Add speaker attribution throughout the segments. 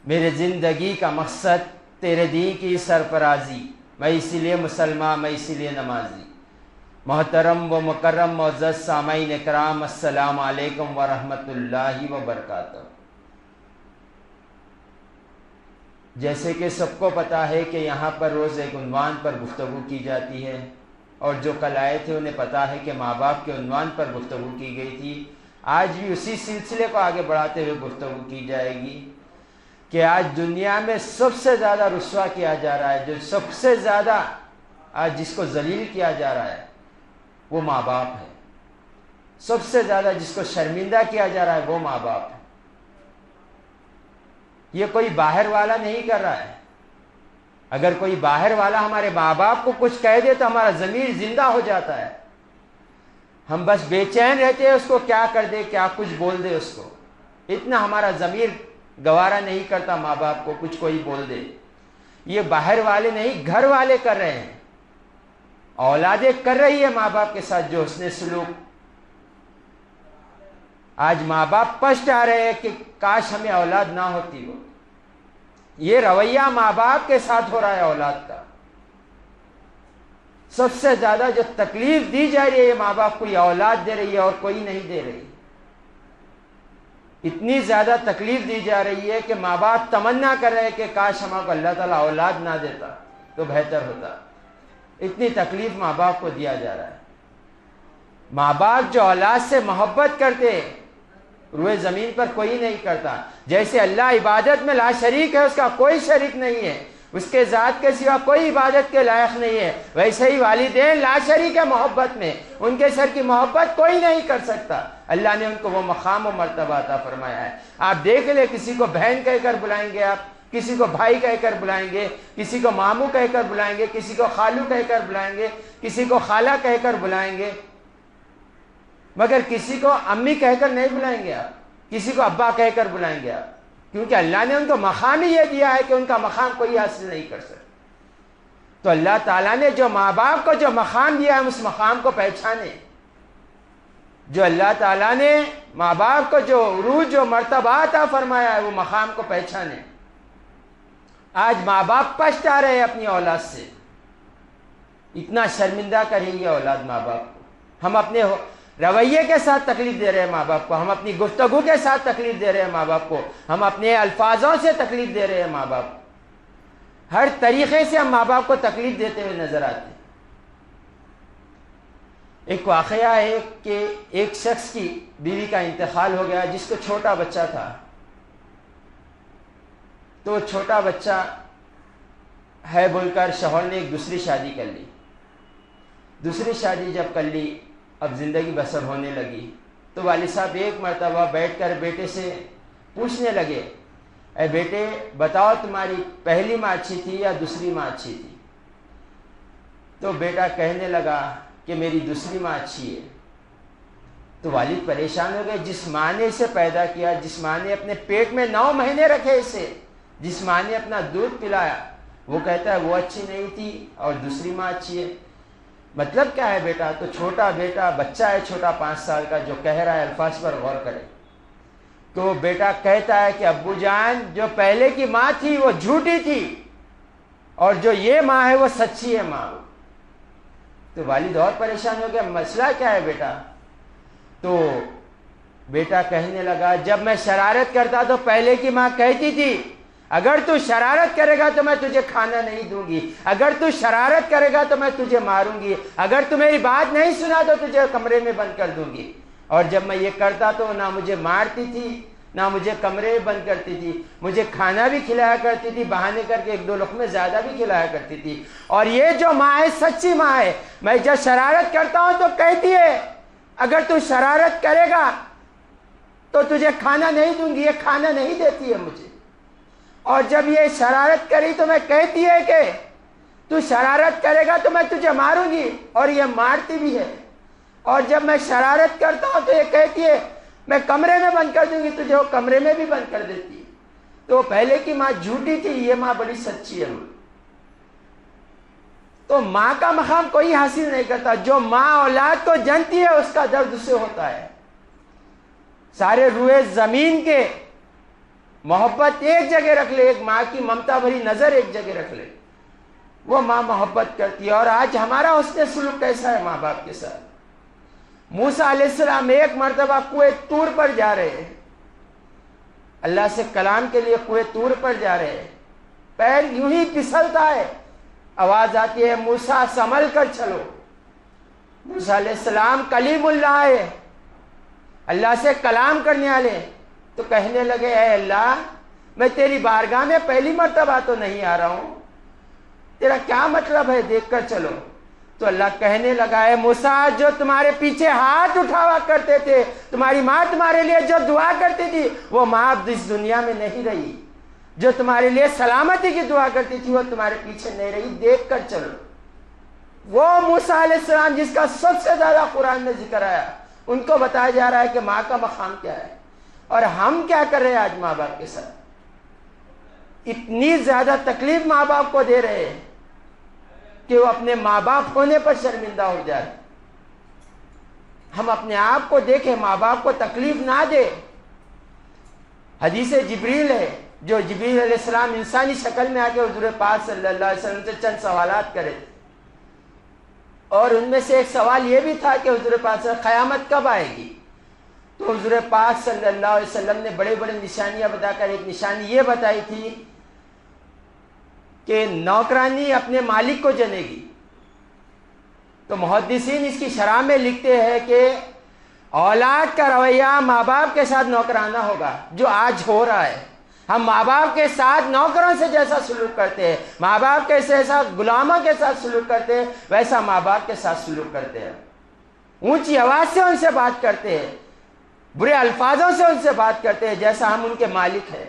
Speaker 1: میرے زندگی کا مقصد تیرے دین کی سرفرازی، میں اسی لیے مسلمان، میں اسی لیے نمازی۔ محترم و مکرم معزز سامعین کرام، السلام علیکم ورحمۃ اللہ وبرکاتہ۔ جیسے کہ سب کو پتہ ہے کہ یہاں پر روز ایک عنوان پر گفتگو کی جاتی ہے، اور جو کل آئے تھے انہیں پتہ ہے کہ ماں باپ کے عنوان پر گفتگو کی گئی تھی۔ آج بھی اسی سلسلے کو آگے بڑھاتے ہوئے گفتگو کی جائے گی کہ آج دنیا میں سب سے زیادہ رسوا کیا جا رہا ہے، جو سب سے زیادہ آج جس کو ذلیل کیا جا رہا ہے وہ ماں باپ ہے۔ سب سے زیادہ جس کو شرمندہ کیا جا رہا ہے وہ ماں باپ ہے۔ یہ کوئی باہر والا نہیں کر رہا ہے۔ اگر کوئی باہر والا ہمارے ماں باپ کو کچھ کہہ دے تو ہمارا ضمیر زندہ ہو جاتا ہے، ہم بس بے چین رہتے ہیں اس کو کیا کر دے، کیا کچھ بول دے اس کو، اتنا ہمارا ضمیر گوارا نہیں کرتا ماں باپ کو کچھ کوئی بول دے۔ یہ باہر والے نہیں، گھر والے کر رہے ہیں، اولادیں کر رہی ہے ماں باپ کے ساتھ جو حسن سلوک۔ آج ماں باپ پشٹ آ رہے ہیں کہ کاش ہمیں اولاد نہ ہوتی ہو۔ یہ رویہ ماں باپ کے ساتھ ہو رہا ہے اولاد کا۔ سب سے زیادہ جو تکلیف دی جا رہی ہے یہ ماں باپ کو، یہ اولاد دے رہی ہے اور کوئی نہیں دے رہی۔ اتنی زیادہ تکلیف دی جا رہی ہے کہ ماں باپ تمنا کر رہے ہیں کہ کاش ہم کو اللہ تعالیٰ اولاد نہ دیتا تو بہتر ہوتا۔ اتنی تکلیف ماں باپ کو دیا جا رہا ہے۔ ماں باپ جو اولاد سے محبت کرتے روئے زمین پر کوئی نہیں کرتا۔ جیسے اللہ عبادت میں لا شریک ہے، اس کا کوئی شریک نہیں ہے، اس کے ذات کے سوا کوئی عبادت کے لائق نہیں ہے، ویسے ہی والدین لا شریک ہے محبت میں، ان کے سر کی محبت کوئی نہیں کر سکتا۔ اللہ نے ان کو وہ مقام و مرتبہ عطا فرمایا ہے۔ آپ دیکھ لیں، کسی کو بہن کہہ کر بلائیں گے آپ، کسی کو بھائی کہہ کر بلائیں گے، کسی کو ماموں کہہ کر بلائیں گے، کسی کو خالو کہہ کر بلائیں گے، کسی کو خالہ کہہ کر بلائیں گے، مگر کسی کو امی کہہ کر نہیں بلائیں گے آپ، کسی کو ابا کہہ کر بلائیں گے آپ، کیونکہ اللہ نے ان کو مقام ہی یہ دیا ہے کہ ان کا مقام کوئی حاصل نہیں کر سکتا۔ تو اللہ تعالیٰ نے جو ماں باپ کو جو مقام دیا ہے اس مقام کو پہچانے۔ جو اللہ تعالیٰ نے ماں باپ کو جو عروج جو مرتبہ عطا فرمایا ہے وہ مقام کو پہچانے۔ آج ماں باپ پشت آ رہے ہیں اپنی اولاد سے، اتنا شرمندہ کریں گے اولاد ماں باپ کو۔ ہم اپنے رویے کے ساتھ تکلیف دے رہے ہیں ماں باپ کو، ہم اپنی گفتگو کے ساتھ تکلیف دے رہے ہیں ماں باپ کو، ہم اپنے الفاظوں سے تکلیف دے رہے ہیں ماں باپ کو۔ ہر طریقے سے ہم ماں باپ کو تکلیف دیتے ہوئے نظر آتے ہیں۔ ایک واقعہ ہے کہ ایک شخص کی بیوی کا انتقال ہو گیا جس کو چھوٹا بچہ تھا، تو چھوٹا بچہ ہے بول کر شوہر نے ایک دوسری شادی کر لی۔ دوسری شادی جب کر لی، اب زندگی بسر ہونے لگی، تو والد صاحب ایک مرتبہ بیٹھ کر بیٹے سے پوچھنے لگے، اے بیٹے بتاؤ تمہاری پہلی ماں اچھی تھی یا دوسری ماں اچھی تھی؟ تو بیٹا کہنے لگا کہ میری دوسری ماں اچھی ہے۔ تو والد پریشان ہو گئے، جس ماں نے اسے پیدا کیا، جس ماں نے اپنے پیٹ میں 9 مہینے رکھے اسے، جس ماں نے اپنا دودھ پلایا، وہ کہتا ہے وہ اچھی نہیں تھی اور دوسری ماں اچھی ہے۔ مطلب کیا ہے بیٹا؟ تو چھوٹا بیٹا بچہ ہے، چھوٹا 5 سال کا، جو کہہ رہا ہے الفاظ پر غور کرے۔ تو بیٹا کہتا ہے کہ ابو جان جو پہلے کی ماں تھی وہ جھوٹی تھی اور جو یہ ماں ہے وہ سچی ہے ماں۔ تو والد اور پریشان ہو گیا، مسئلہ کیا ہے بیٹا؟ تو بیٹا کہنے لگا جب میں شرارت کرتا تو پہلے کی ماں کہتی تھی اگر تو شرارت کرے گا تو میں تجھے کھانا نہیں دوں گی، اگر تو شرارت کرے گا تو میں تجھے ماروں گی، اگر تو میری بات نہیں سنا تو تجھے کمرے میں بند کر دوں گی۔ اور جب میں یہ کرتا تو نہ مجھے مارتی تھی نہ مجھے کمرے میں بند کرتی تھی، مجھے کھانا بھی کھلایا کرتی تھی، بہانے کر کے 1-2 لقمے زیادہ بھی کھلایا کرتی تھی۔ اور یہ جو ماں ہے سچی ماں ہے، میں جب شرارت کرتا ہوں تو کہتی ہے اگر تو شرارت کرے گا تو تجھے کھانا نہیں دوں گی، یہ کھانا نہیں دیتی ہے مجھے۔ اور جب یہ شرارت کری تو میں کہتی ہے کہ تو شرارت کرے گا تو میں تجھے ماروں گی، اور یہ مارتی بھی ہے۔ اور جب میں شرارت کرتا ہوں تو یہ کہتی ہے میں کمرے میں بند کر دوں گی، تجھے وہ کمرے میں بھی بند کر دیتی ہے۔ تو پہلے کی ماں جھوٹی تھی، یہ ماں بڑی سچی ہے۔ تو ماں کا مقام کوئی حاصل نہیں کرتا۔ جو ماں اولاد کو جنتی ہے اس کا درد اسے ہوتا ہے۔ سارے روئے زمین کے محبت ایک جگہ رکھ لے، ایک ماں کی ممتا بھری نظر ایک جگہ رکھ لے، وہ ماں محبت کرتی ہے۔ اور آج ہمارا حسن سلوک کیسا ہے ماں باپ کے ساتھ؟ موسیٰ علیہ السلام ایک مرتبہ کنویں طور پر جا رہے ہیں، اللہ سے کلام کے لیے کنویں طور پر جا رہے ہیں، پیر یوں ہی پھسلتا ہے، آواز آتی ہے موسیٰ سنبھل کر چلو۔ موسیٰ علیہ السلام کلیم اللہ ہے، اللہ سے کلام کرنے والے، تو کہنے لگے اے اللہ میں تیری بارگاہ میں پہلی مرتبہ تو نہیں آ رہا ہوں، تیرا کیا مطلب ہے، دیکھ کر چلو۔ تو اللہ کہنے لگا ہے موسیٰ جو تمہارے پیچھے ہاتھ اٹھاوا کرتے تھے، تمہاری ماں تمہارے لیے جو دعا کرتی تھی وہ ماں اب اس دنیا میں نہیں رہی، جو تمہارے لیے سلامتی کی دعا کرتی تھی وہ تمہارے پیچھے نہیں رہی، دیکھ کر چلو۔ وہ موسیٰ علیہ السلام جس کا سب سے زیادہ قرآن میں ذکر آیا، ان کو بتایا جا رہا ہے کہ ماں کا مقام کیا ہے۔ اور ہم کیا کر رہے ہیں آج ماں باپ کے ساتھ؟ اتنی زیادہ تکلیف ماں باپ کو دے رہے ہیں کہ وہ اپنے ماں باپ ہونے پر شرمندہ ہو جائے۔ ہم اپنے آپ کو دیکھیں، ماں باپ کو تکلیف نہ دے۔ حدیث جبریل ہے، جو جبریل علیہ السلام انسانی شکل میں آ کے حضور پاک صلی اللہ علیہ وسلم سے چند سوالات کرے تھے، اور ان میں سے ایک سوال یہ بھی تھا کہ حضور پاک صلی اللہ علیہ وسلم قیامت کب آئے گی؟ تو حضور پاک صلی اللہ علیہ وسلم نے بڑے بڑے نشانیاں بتا کر ایک نشانی یہ بتائی تھی کہ نوکرانی اپنے مالک کو جنے گی۔ تو محدثین اس کی شرح میں لکھتے ہیں کہ اولاد کا رویہ ماں باپ کے ساتھ نوکرانہ ہوگا، جو آج ہو رہا ہے۔ ہم ماں باپ کے ساتھ نوکروں سے جیسا سلوک کرتے ہیں، ماں باپ کے جیسا غلاموں کے ساتھ سلوک کرتے ہیں، ویسا ماں باپ کے ساتھ سلوک کرتے ہیں۔ اونچی آواز سے ان سے بات کرتے ہیں، برے الفاظوں سے ان سے بات کرتے ہیں جیسا ہم ان کے مالک ہیں۔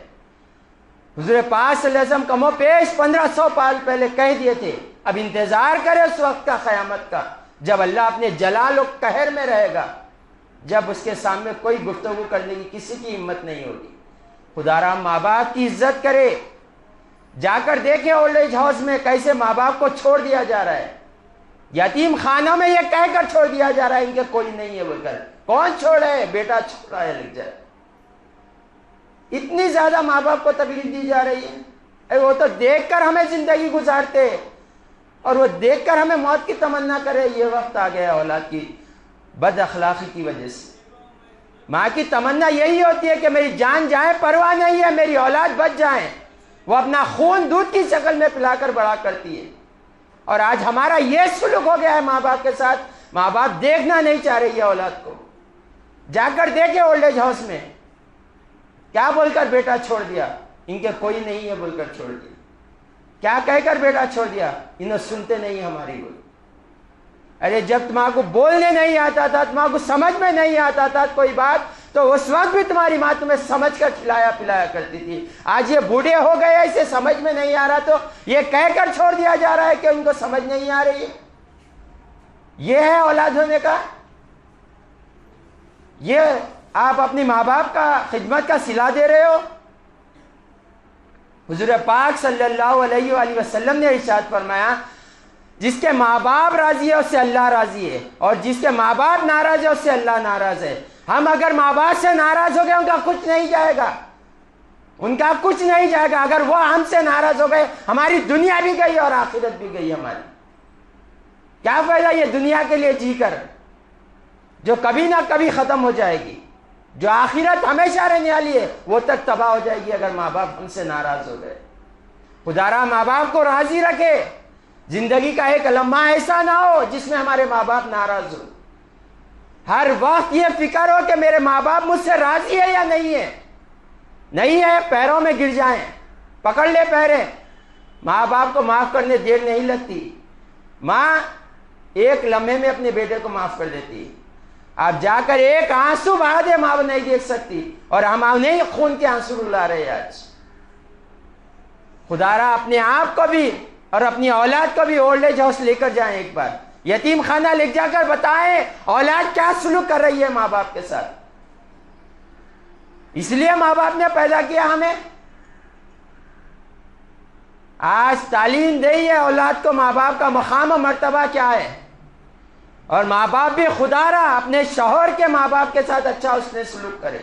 Speaker 1: حضور پاک صلی اللہ علیہ وسلم کم و بیش 1500 سال پہلے کہہ دیے تھے، اب انتظار کرے اس وقت کا، قیامت کا، جب اللہ اپنے جلال و قہر میں رہے گا، جب اس کے سامنے کوئی گفتگو کرنے کی کسی کی ہمت نہیں ہوگی۔ خدا را ماں باپ کی عزت کرے۔ جا کر دیکھیں اولڈ ایج ہاؤس میں کیسے ماں باپ کو چھوڑ دیا جا رہا ہے، یتیم خانوں میں یہ کہہ کر چھوڑ دیا جا رہا ہے ان کے کوئی نہیں ہے بول کر۔ کون چھوڑے؟ بیٹا چھوڑا ہے لگ جائے۔ اتنی زیادہ ماں باپ کو تکلیف دی جا رہی ہے، وہ تو دیکھ کر ہمیں زندگی گزارتے اور وہ دیکھ کر ہمیں موت کی تمنا کرے۔ یہ وقت آ گیا اولاد کی بد اخلاقی کی وجہ سے۔ ماں کی تمنا یہی ہوتی ہے کہ میری جان جائے پرواہ نہیں ہے، میری اولاد بچ جائیں۔ وہ اپنا خون دودھ کی شکل میں پلا کر بڑا کرتی ہے، اور آج ہمارا یہ سلوک ہو گیا ہے ماں باپ کے ساتھ۔ ماں باپ دیکھنا نہیں چاہ رہی ہے اولاد کو۔ جا کر دیکھے اولڈ ایج ہاؤس میں کیا بول کر بیٹا چھوڑ دیا، ان کے کوئی نہیں ہے بول کر چھوڑ دیا، کیا کہہ کر بیٹا چھوڑ دیا، انہیں سنتے نہیں ہماری بول۔ ارے جب تمہارے کو بولنے نہیں آتا تھا، تمہارے کو سمجھ میں نہیں آتا تھا کوئی بات، تو اس وقت بھی تمہاری ماں تمہیں سمجھ کر کھلایا پلایا کرتی تھی۔ آج یہ بوڑھے ہو گئے، اسے سمجھ میں نہیں آ رہا تو یہ کہہ کر چھوڑ دیا جا رہا ہے کہ ان کو سمجھ نہیں آ رہی ہے۔ یہ ہے اولاد ہونے کا؟ یہ آپ اپنی ماں باپ کا خدمت کا صلہ دے رہے ہو؟ حضور پاک صلی اللہ علیہ وآلہ وسلم نے ارشاد فرمایا، جس کے ماں باپ راضی ہے اس سے اللہ راضی ہے، اور جس کے ماں باپ ناراض ہے اس سے اللہ ناراض ہے۔ ہم اگر ماں باپ سے ناراض ہو گئے ان کا کچھ نہیں جائے گا، ان کا کچھ نہیں جائے گا۔ اگر وہ ہم سے ناراض ہو گئے ہماری دنیا بھی گئی اور آخرت بھی گئی ہماری۔ کیا فائدہ یہ دنیا کے لیے جی کر جو کبھی نہ کبھی ختم ہو جائے گی، جو آخرت ہمیشہ رہنے والی ہے وہ تک تباہ ہو جائے گی اگر ماں باپ ہم سے ناراض ہو گئے۔ خدا را ماں باپ کو راضی رکھے، زندگی کا ایک لمحہ ایسا نہ ہو جس میں ہمارے ماں باپ ناراض ہو۔ ہر وقت یہ فکر ہو کہ میرے ماں باپ مجھ سے راضی ہے یا نہیں ہے، نہیں ہے پیروں میں گر جائیں، پکڑ لے پیریں۔ ماں باپ کو معاف کرنے دیر نہیں لگتی، ماں ایک لمحے میں اپنے بیٹے کو معاف کر دیتی ہے۔ آپ جا کر ایک آنسو بہا دے ماں نہیں دیکھ سکتی، اور ہم نہیں خون کے آنسو رلا رہے آج۔ خدا را اپنے آپ کو بھی اور اپنی اولاد کو بھی اولڈ ایج ہاؤس لے کر جائیں، ایک بار یتیم خانہ لے جا کر بتائیں اولاد کیا سلوک کر رہی ہے ماں باپ کے ساتھ۔ اس لیے ماں باپ نے پیدا کیا ہمیں۔ آج تعلیم دی ہے اولاد کو ماں باپ کا مقام و مرتبہ کیا ہے، اور ماں باپ بھی خدا را اپنے شوہر کے ماں باپ کے ساتھ اچھا اس نے سلوک کرے،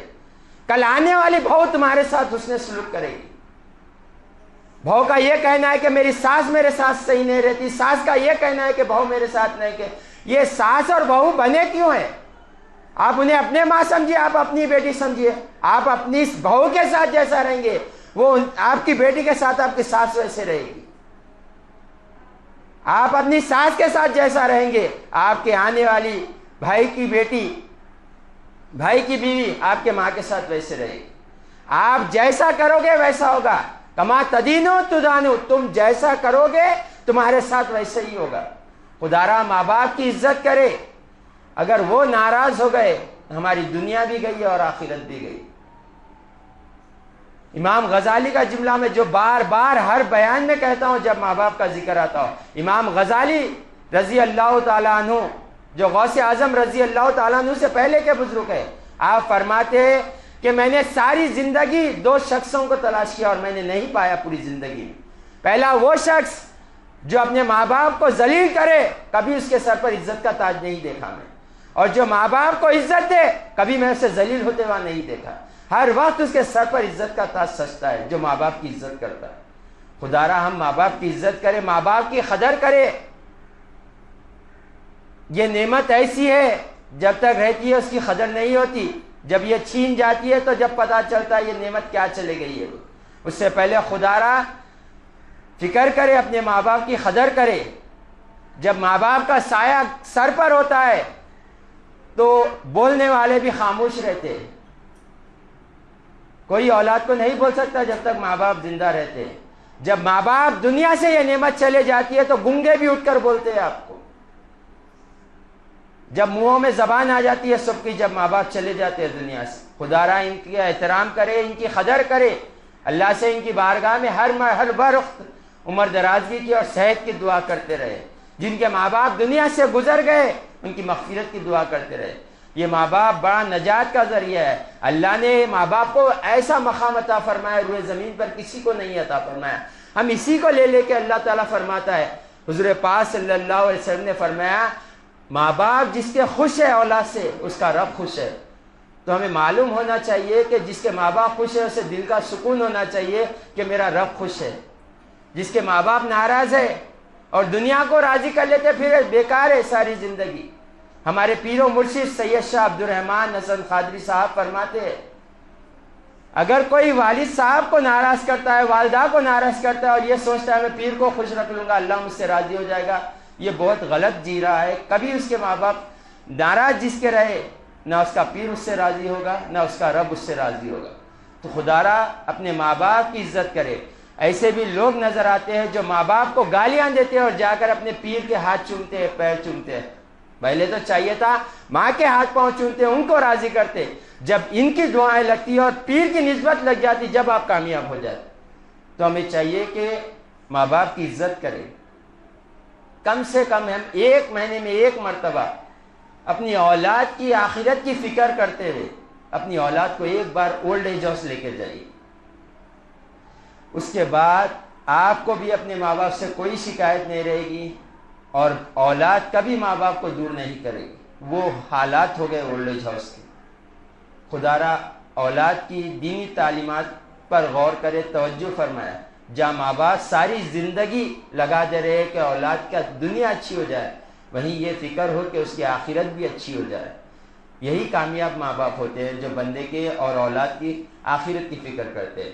Speaker 1: کل آنے والی بہو تمہارے ساتھ حسن سلوک کرے گی. بہو کا یہ کہنا ہے کہ میری ساس میرے ساتھ صحیح نہیں رہتی, ساس کا یہ کہنا ہے کہ بہو میرے ساتھ نہیں. کہ یہ ساس اور بہو بنے کیوں ہیں؟ آپ انہیں اپنے ماں سمجھیے, آپ اپنی بیٹی سمجھیے. آپ اپنی بہو کے ساتھ جیسا رہیں گے وہ آپ کی بیٹی کے ساتھ آپ کی ساس ویسے رہے گی. آپ اپنی ساس کے ساتھ جیسا رہیں گے آپ کے آنے والی بھائی کی بیٹی, بھائی کی بیوی آپ کے ماں کے ساتھ ویسے رہے گی. آپ جیسا کرو گے ویسا ہوگا. کما تدینو تدانو, تم جیسا کرو گے تمہارے ساتھ ویسا ہی ہوگا. خدارا ماں باپ کی عزت کرے, اگر وہ ناراض ہو گئے ہماری دنیا بھی گئی اور آخرت بھی گئی. امام غزالی کا جملہ میں جو بار بار ہر بیان میں کہتا ہوں جب ماں باپ کا ذکر آتا ہو, امام غزالی رضی اللہ تعالیٰ عنہ جو غوث اعظم رضی اللہ تعالیٰ عنہ سے پہلے کے بزرگ ہیں, آپ فرماتے ہیں کہ میں نے ساری زندگی دو شخصوں کو تلاش کیا اور میں نے نہیں پایا پوری زندگی میں. پہلا وہ شخص جو اپنے ماں باپ کو ذلیل کرے, کبھی اس کے سر پر عزت کا تاج نہیں دیکھا میں. اور جو ماں باپ کو عزت دے, کبھی میں اسے ذلیل ہوتے ہوا نہیں دیکھا. ہر وقت اس کے سر پر عزت کا تاج سجتا ہے جو ماں باپ کی عزت کرتا ہے. خدارا ہم ماں باپ کی عزت کریں, ماں باپ کی قدر کرے. یہ نعمت ایسی ہے جب تک رہتی ہے اس کی قدر نہیں ہوتی, جب یہ چھین جاتی ہے تو جب پتہ چلتا ہے یہ نعمت کیا چلے گئی ہے. اس سے پہلے خدارا فکر کرے, اپنے ماں باپ کی قدر کرے. جب ماں باپ کا سایہ سر پر ہوتا ہے تو بولنے والے بھی خاموش رہتے ہیں. کوئی اولاد کو نہیں بول سکتا جب تک ماں باپ زندہ رہتے ہیں. جب ماں باپ دنیا سے یہ نعمت چلے جاتی ہے تو گنگے بھی اٹھ کر بولتے ہیں آپ کو. جب منہوں میں زبان آ جاتی ہے سب کی, جب ماں باپ چلے جاتے ہیں دنیا سے. خدارا ان کا احترام کرے, ان کی قدر کرے. اللہ سے ان کی بارگاہ میں ہر وقت عمر درازگی کی اور صحت کی دعا کرتے رہے. جن کے ماں باپ دنیا سے گزر گئے ان کی مغفرت کی دعا کرتے رہے. یہ ماں باپ بڑا نجات کا ذریعہ ہے. اللہ نے ماں باپ کو ایسا مقام عطا فرمایا روئے زمین پر کسی کو نہیں عطا فرمایا. ہم اسی کو لے لے کے اللہ تعالیٰ فرماتا ہے, حضور پاک صلی اللہ علیہ وسلم نے فرمایا ماں باپ جس کے خوش ہے اولاد سے اس کا رب خوش ہے. تو ہمیں معلوم ہونا چاہیے کہ جس کے ماں باپ خوش ہے اسے دل کا سکون ہونا چاہیے کہ میرا رب خوش ہے. جس کے ماں باپ ناراض ہے اور دنیا کو راضی کر لیتے پھر بیکار ہے ساری زندگی. ہمارے پیر و مرشد سید شاہ عبد الرحمن حسن قادری صاحب فرماتے ہیں اگر کوئی والد صاحب کو ناراض کرتا ہے, والدہ کو ناراض کرتا ہے اور یہ سوچتا ہے میں پیر کو خوش رکھ لوں گا اللہ مجھ سے راضی ہو جائے گا, یہ بہت غلط جی رہا ہے. کبھی اس کے ماں باپ ناراض جس کے رہے, نہ اس کا پیر اس سے راضی ہوگا نہ اس کا رب اس سے راضی ہوگا. تو خدارا اپنے ماں باپ کی عزت کرے. ایسے بھی لوگ نظر آتے ہیں جو ماں باپ کو گالیاں دیتے ہیں اور جا کر اپنے پیر کے ہاتھ چومتے ہیں, پیر چومتے ہیں. پہلے تو چاہیے تھا ماں کے ہاتھ پاؤں چومتے ان کو راضی کرتے. جب ان کی دعائیں لگتی اور پیر کی نسبت لگ جاتی جب آپ کامیاب ہو جاتے. تو ہمیں چاہیے کہ ماں باپ کی عزت کریں. کم سے کم ہم ایک مہینے میں ایک مرتبہ اپنی اولاد کی آخرت کی فکر کرتے ہوئے اپنی اولاد کو ایک بار اولڈ ایج ہاؤس لے کے جائیے. اس کے بعد آپ کو بھی اپنے ماں باپ سے کوئی شکایت نہیں رہے گی اور اولاد کبھی ماں باپ کو دور نہیں کرے گی. وہ حالات ہو گئے اولڈ ایج ہاؤس کے. خدارا اولاد کی دینی تعلیمات پر غور کرے, توجہ فرمایا. جہاں ماں باپ ساری زندگی لگا دے رہے کہ اولاد کا دنیا اچھی ہو جائے, وہیں یہ فکر ہو کہ اس کی آخرت بھی اچھی ہو جائے. یہی کامیاب ماں باپ ہوتے ہیں جو بندے کے اور اولاد کی آخرت کی فکر کرتے ہیں.